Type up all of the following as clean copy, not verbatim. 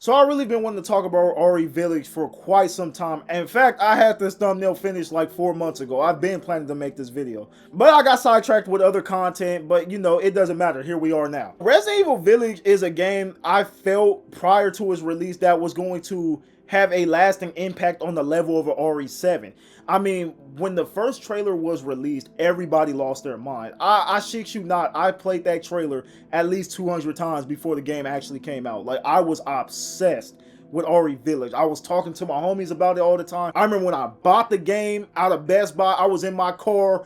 So I really been wanting to talk about RE Village for quite some time. In fact, I had this thumbnail finished like 4 months ago. I've been planning to make this video, but I got sidetracked with other content, but you know, it doesn't matter. Here we are now. Resident Evil Village is a game I felt prior to its release that was going to have a lasting impact on the level of a RE7. I mean, when the first trailer was released, everybody lost their mind. I shit you not, I played that trailer at least 200 times before the game actually came out. Like, I was obsessed with RE Village. I was talking to my homies about it all the time. I remember when I bought the game out of Best Buy, I was in my car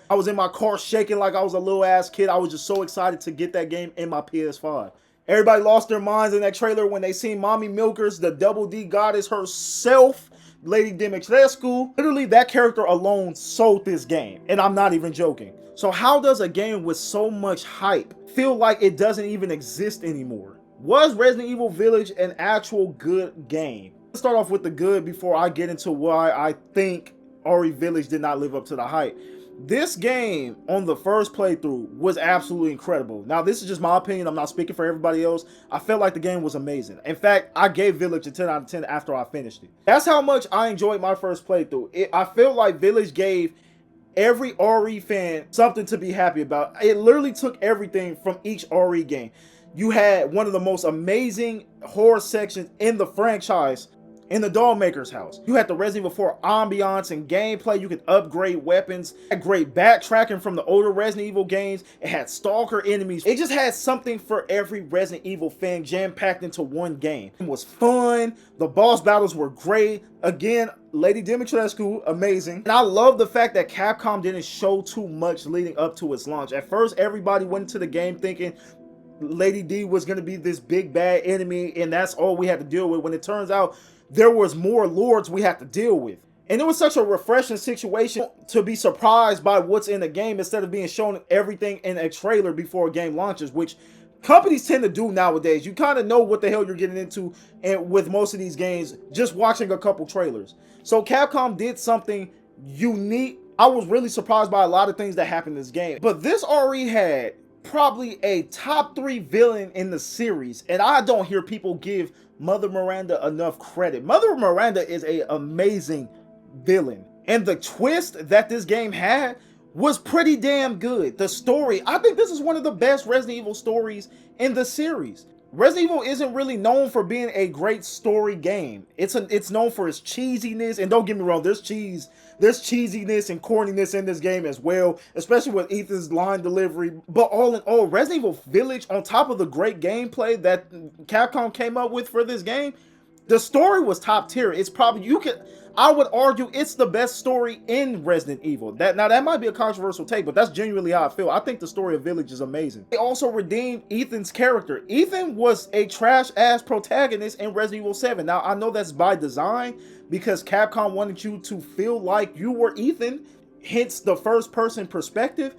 shaking like I was a little ass kid. I was just so excited to get that game in my PS5. Everybody lost their minds in that trailer when they seen Mommy Milkers, the Double D goddess herself, Lady Dimitrescu. Literally, that character alone sold this game, and I'm not even joking. So how does a game with so much hype feel like it doesn't even exist anymore? Was Resident Evil Village an actual good game? Let's start off with the good before I get into why I think RE Village did not live up to the hype. This game on the first playthrough was absolutely incredible. Now, this is just my opinion. I'm not speaking for everybody else. I felt like the game was amazing. In fact, I gave Village a 10 out of 10 after I finished it. That's how much I enjoyed my first playthrough. I feel like Village gave every RE fan something to be happy about. It literally took everything from each RE game. You had one of the most amazing horror sections in the franchise in the Dollmaker's house. You had the Resident Evil 4 ambiance and gameplay. You could upgrade weapons. It had great backtracking from the older Resident Evil games. It had stalker enemies. It just had something for every Resident Evil fan jam-packed into one game. It was fun. The boss battles were great. Again, Lady Dimitrescu, amazing. And I love the fact that Capcom didn't show too much leading up to its launch. At first, everybody went into the game thinking Lady D was going to be this big bad enemy, and that's all we had to deal with, when it turns out there was more lords we had to deal with. And it was such a refreshing situation to be surprised by what's in the game instead of being shown everything in a trailer before a game launches, which companies tend to do nowadays. You kind of know what the hell you're getting into, and with most of these games, just watching a couple trailers. So Capcom did something unique. I was really surprised by a lot of things that happened in this game. But this RE had probably a top 3 villain in the series, and I don't hear people give Mother Miranda enough credit. Mother Miranda is an amazing villain, and the twist that this game had was pretty damn good. The story, I think this is one of the best Resident Evil stories in the series. Resident Evil isn't really known for being a great story game. It's known for its cheesiness, and don't get me wrong, there's cheesiness and corniness in this game as well, especially with Ethan's line delivery. But all in all, Resident Evil Village, on top of the great gameplay that Capcom came up with for this game, the story was top tier. It's probably, I would argue it's the best story in Resident Evil. Now that might be a controversial take, but that's genuinely how I feel. I think the story of Village is amazing. They also redeemed Ethan's character. Ethan was a trash ass protagonist in Resident Evil 7. Now I know that's by design because Capcom wanted you to feel like you were Ethan, hence the first person perspective.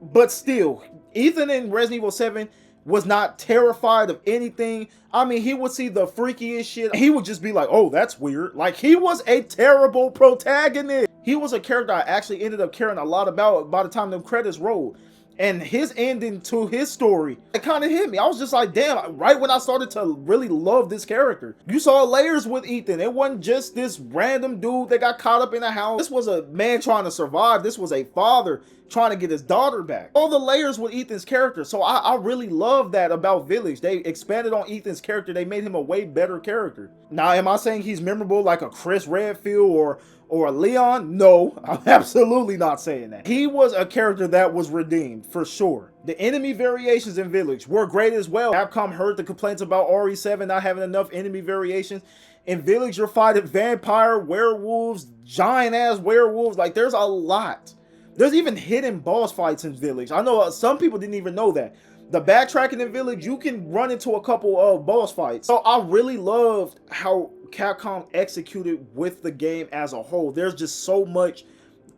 But still, Ethan in Resident Evil 7 was not terrified of anything. I mean, he would see the freakiest shit. He would just be like, oh, that's weird. Like, he was a terrible protagonist. He was a character I actually ended up caring a lot about by the time them credits rolled. And his ending to his story, it kind of hit me. I was just like, damn, right when I started to really love this character. You saw layers with Ethan. It wasn't just this random dude that got caught up in a house. This was a man trying to survive. This was a father trying to get his daughter back. All the layers with Ethan's character. So I really love that about Village. They expanded on Ethan's character. They made him a way better character. Now, am I saying he's memorable like a Chris Redfield or a Leon? No, I'm absolutely not saying that. He was a character that was redeemed, for sure. The enemy variations in Village were great as well. Capcom heard the complaints about RE7 not having enough enemy variations. In Village, you're fighting vampire, werewolves, giant-ass werewolves. Like, there's a lot. There's even hidden boss fights in Village. I know some people didn't even know that. The backtracking in Village, you can run into a couple of boss fights. So I really loved how Capcom executed with the game as a whole. There's just so much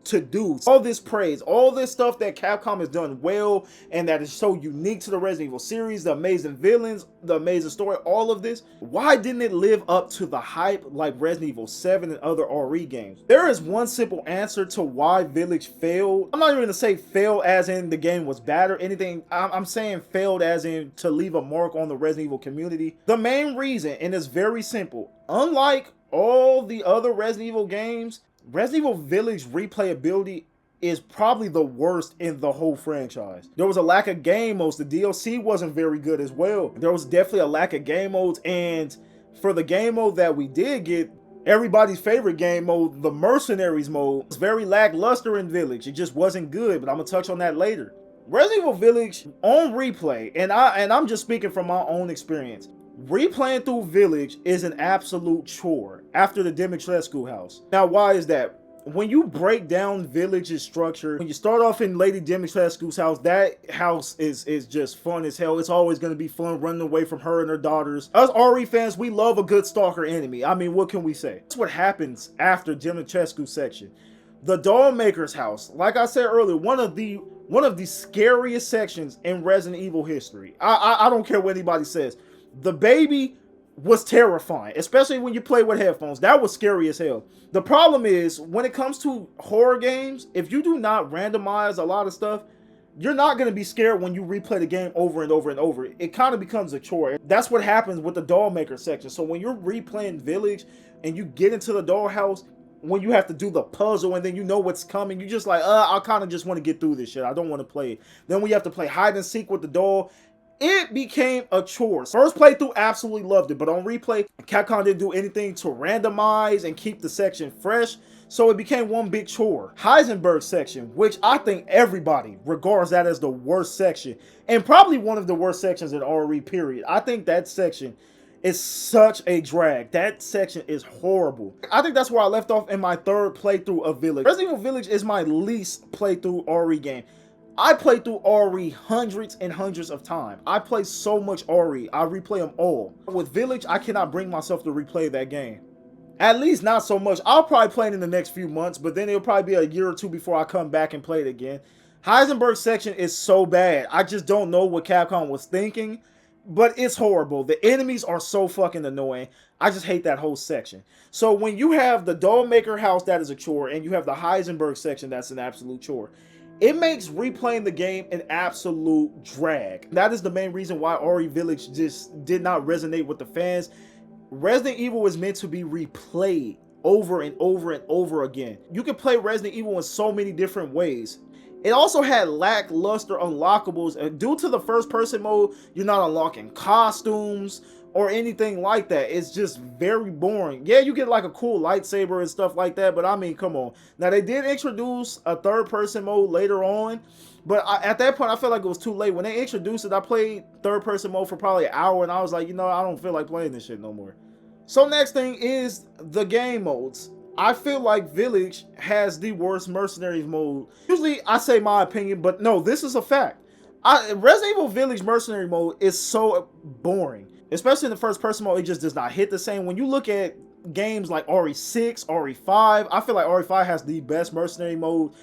to do. All this praise, all this stuff that Capcom has done well and that is so unique to the Resident Evil series, the amazing villains, the amazing story, all of this, why didn't it live up to the hype like Resident Evil 7 and other RE games? There is one simple answer to why Village failed. I'm not even gonna say failed as in the game was bad or anything. I'm saying failed as in to leave a mark on the Resident Evil community. The main reason, and it's very simple, unlike all the other Resident Evil games, Resident Evil Village replayability is probably the worst in the whole franchise. There was a lack of game modes. The DLC wasn't very good as well. There was definitely a lack of game modes, and for the game mode that we did get, everybody's favorite game mode, the Mercenaries mode, was very lackluster in Village. It just wasn't good, but I'm gonna touch on that later. Resident Evil Village on replay, and I'm just speaking from my own experience, replaying through Village is an absolute chore after the Dimitrescu house. Now, why is that? When you break down Village's structure, when you start off in Lady Dimitrescu's house, that house is just fun as hell. It's always going to be fun running away from her and her daughters. Us RE fans, we love a good stalker enemy. I mean, what can we say? That's what happens after Dimitrescu's section. The Dollmaker's house, like I said earlier, one of the scariest sections in Resident Evil history. I don't care what anybody says. The baby was terrifying, especially when you play with headphones. That was scary as hell. The problem is, when it comes to horror games, if you do not randomize a lot of stuff, you're not going to be scared when you replay the game over and over and over. It kind of becomes a chore. That's what happens with the Dollmaker section. So when you're replaying Village and you get into the dollhouse, when you have to do the puzzle and then you know what's coming, you just like, I kind of just want to get through this shit. I don't want to play it. Then when you have to play hide and seek with the doll, it became a chore. First playthrough, absolutely loved it, but on replay, Capcom didn't do anything to randomize and keep the section fresh, so it became one big chore. Heisenberg section, which I think everybody regards that as the worst section, and probably one of the worst sections in RE period. I think that section is such a drag. That section is horrible. I think that's where I left off in my third playthrough of Village. Resident Evil Village is my least playthrough RE game. I played through RE hundreds and hundreds of times. I play so much RE. I replay them all. With Village, I cannot bring myself to replay that game. At least not so much. I'll probably play it in the next few months, but then it'll probably be a year or two before I come back and play it again. Heisenberg section is so bad. I just don't know what Capcom was thinking, but it's horrible. The enemies are so fucking annoying. I just hate that whole section. So when you have the Dollmaker house, that is a chore, and you have the Heisenberg section, that's an absolute chore. It makes replaying the game an absolute drag. That is the main reason why RE Village just did not resonate with the fans. Resident Evil is meant to be replayed over and over and over again. You can play Resident Evil in so many different ways. It also had lackluster unlockables, and due to the first person mode, you're not unlocking costumes or anything like that. It's just very boring. Yeah, you get like a cool lightsaber and stuff like that, but I mean, come on. Now, they did introduce a third-person mode later on, but at that point, I felt like it was too late. When they introduced it, I played third-person mode for probably an hour, and I was like, you know, I don't feel like playing this shit no more. So next thing is the game modes. I feel like Village has the worst Mercenaries mode. Usually, I say my opinion, but no, this is a fact. Resident Evil Village Mercenary mode is so boring. Especially in the first person mode, it just does not hit the same. When you look at games like RE6, RE5, I feel like RE5 has the best mercenary mode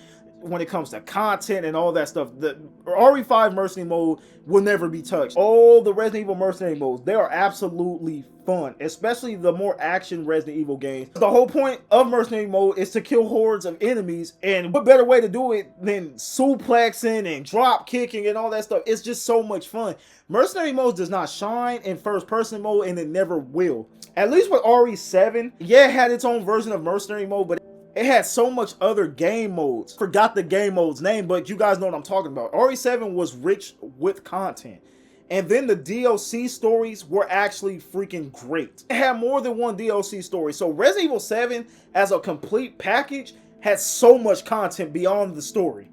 when it comes to content and all that stuff. The RE5 mercenary mode will never be touched. All the Resident Evil mercenary modes, they are absolutely fun, especially the more action Resident Evil games. The whole point of mercenary mode is to kill hordes of enemies, and what better way to do it than suplexing and drop kicking and all that stuff. It's just so much fun. Mercenary mode does not shine in first person mode, and it never will. At least with RE7, yeah, it had its own version of mercenary mode, but it had so much other game modes. Forgot the game mode's name, but you guys know what I'm talking about. RE7 was rich with content. And then the DLC stories were actually freaking great. It had more than one DLC story. So Resident Evil 7 as a complete package had so much content beyond the story.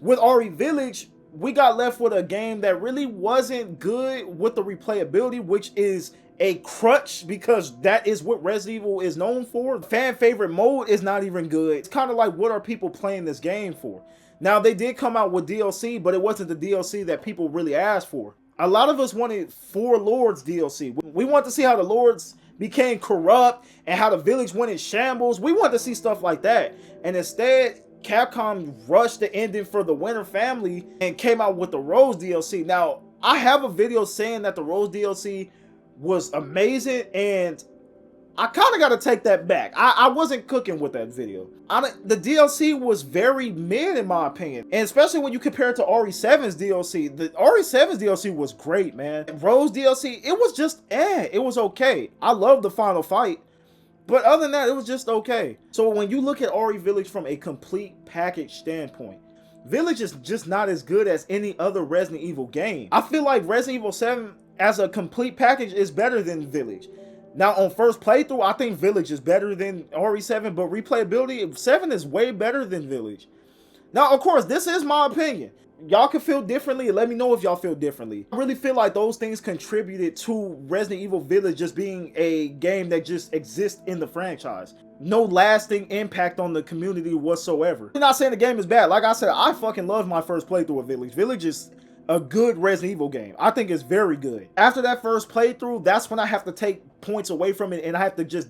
With RE Village, we got left with a game that really wasn't good with the replayability, which is a crutch because that is what Resident Evil is known for. Fan favorite mode is not even good. It's kind of like, what are people playing this game for? Now, they did come out with DLC, but it wasn't the DLC that people really asked for. A lot of us wanted 4 Lords DLC. We want to see how the Lords became corrupt and how the village went in shambles. We want to see stuff like that. And instead, Capcom rushed the ending for the Winter Family and came out with the Rose DLC. Now, I have a video saying that the Rose DLC was amazing, and I kind of got to take that back. I wasn't cooking with that video. The DLC was very mid in my opinion. And especially when you compare it to RE7's DLC. The RE7's DLC was great, man. Rose DLC, it was just it was okay. I love the final fight. But other than that, it was just okay. So when you look at RE Village from a complete package standpoint, Village is just not as good as any other Resident Evil game. I feel like Resident Evil 7 as a complete package is better than Village. Now, on first playthrough, I think Village is better than RE7, but replayability, 7 is way better than Village. Now, of course, this is my opinion. Y'all can feel differently. Let me know if y'all feel differently. I really feel like those things contributed to Resident Evil Village just being a game that just exists in the franchise. No lasting impact on the community whatsoever. I'm not saying the game is bad. Like I said, I fucking love my first playthrough of Village. Village is a good Resident Evil game. I think it's very good. After that first playthrough, that's when I have to take points away from it and I have to just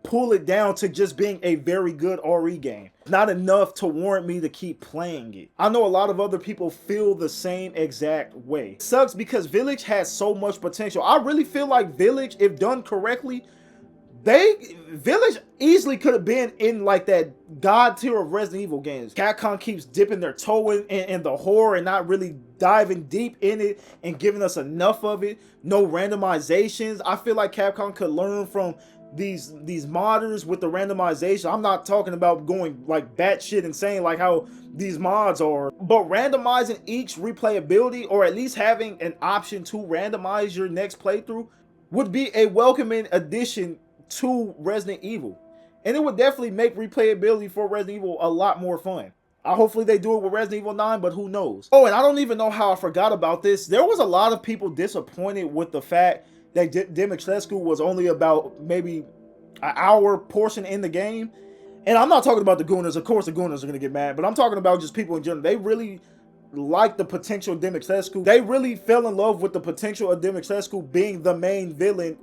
pull it down to just being a very good RE game. Not enough to warrant me to keep playing it. I know a lot of other people feel the same exact way. It sucks because Village has so much potential. I really feel like Village, if done correctly, Village easily could have been in like that god tier of Resident Evil games. Capcom keeps dipping their toe in the horror and not really diving deep in it and giving us enough of it. No randomizations. I feel like Capcom could learn from these modders with the randomization. I'm not talking about going like batshit insane like how these mods are, but randomizing each replayability, or at least having an option to randomize your next playthrough, would be a welcoming addition to Resident Evil, and it would definitely make replayability for Resident Evil a lot more fun. Hopefully they do it with Resident Evil 9, but who knows. Oh, and I don't even know how I forgot about this. There was a lot of people disappointed with the fact that Dimitrescu was only about maybe an hour portion in the game. And I'm not talking about the Gooners. Of course the Gooners are going to get mad, but I'm talking about just people in general. They really like the potential of Dimitrescu. They really fell in love with the potential of Dimitrescu being the main villain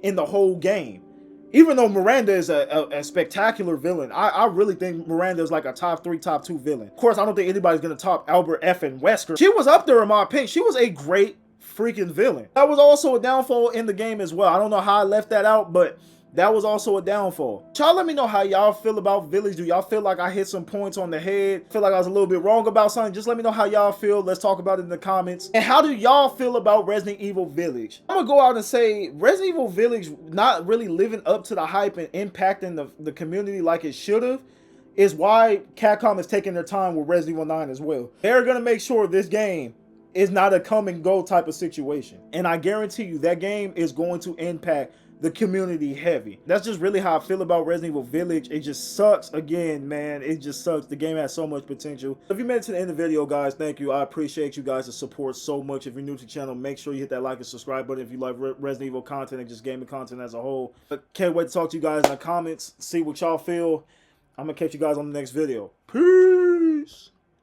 in the whole game. Even though Miranda is a spectacular villain, I really think Miranda is like a top 3, top 2 villain. Of course, I don't think anybody's going to top Albert F. and Wesker. She was up there in my opinion. She was a great freaking villain. That was also a downfall in the game as well. I don't know how I left that out, but that was also a downfall. Y'all let me know how y'all feel about Village. Do y'all feel like I hit some points on the head? Feel like I was a little bit wrong about something? Just let me know how y'all feel. Let's talk about it in the comments. And how do y'all feel about Resident Evil Village? I'm gonna go out and say Resident Evil Village not really living up to the hype and impacting the community like it should have is why Capcom is taking their time with Resident Evil 9 as well. They're gonna make sure this game is not a come and go type of situation. And I guarantee you that game is going to impact the community heavy. That's just really how I feel about Resident Evil Village. It just sucks again, man. It just sucks. The game has so much potential. If you made it to the end of the video, guys, thank you. I appreciate you guys' support so much. If you're new to the channel, make sure you hit that like and subscribe button if you like Resident Evil content and just gaming content as a whole. But can't wait to talk to you guys in the comments, see what y'all feel. I'm gonna catch you guys on the next video. Peace.